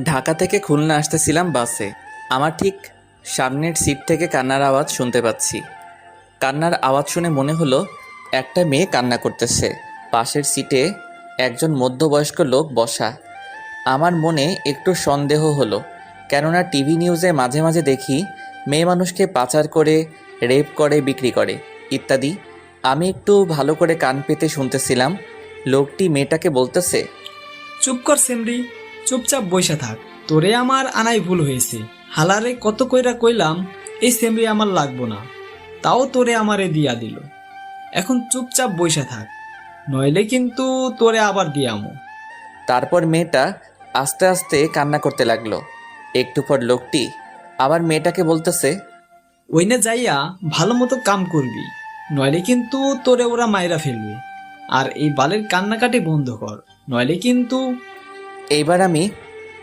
ঢাকা থেকে খুলনা আসতেছিলাম বাসে। আমার ঠিক সামনের সিট থেকে কান্নার আওয়াজ শুনতে পাচ্ছি। কান্নার আওয়াজ শুনে মনে হলো একটা মেয়ে কান্না করতেছে। পাশের সিটে একজন মধ্যবয়স্ক লোক বসা। আমার মনে একটু সন্দেহ হলো, কেননা টিভি নিউজে মাঝে মাঝে দেখি মেয়ে মানুষকে পাচার করে, রেপ করে, বিক্রি করে ইত্যাদি। আমি একটু ভালো করে কান পেতে শুনতেছিলাম। লোকটি মেয়েটাকে বলতেছে, চুপ কর সেমরি, চুপচাপ বইসা থাক। তোরে আমার আনাই ভুল হয়েছে। হালারে কত কইরা কইলাম এই সেমরি আমার লাগবো না, তাও তোরে আমারে দিয়া দিল। এখন চুপচাপ বইসা থাক, নইলে কিন্তু তোরে আবার দিয়ামু। তারপর মেয়েটা আস্তে আস্তে কান্না করতে লাগলো। একটু পর লোকটি আবার মেয়েটাকে বলতেছে, ওইনে যাইয়া ভালো মতো কাম করবি, নইলে কিন্তু তোরে ওরা মাইরা ফেলবে। আর এই বালের কান্নাকাটি বন্ধ কর, নইলে কিন্তু। এইবার আমি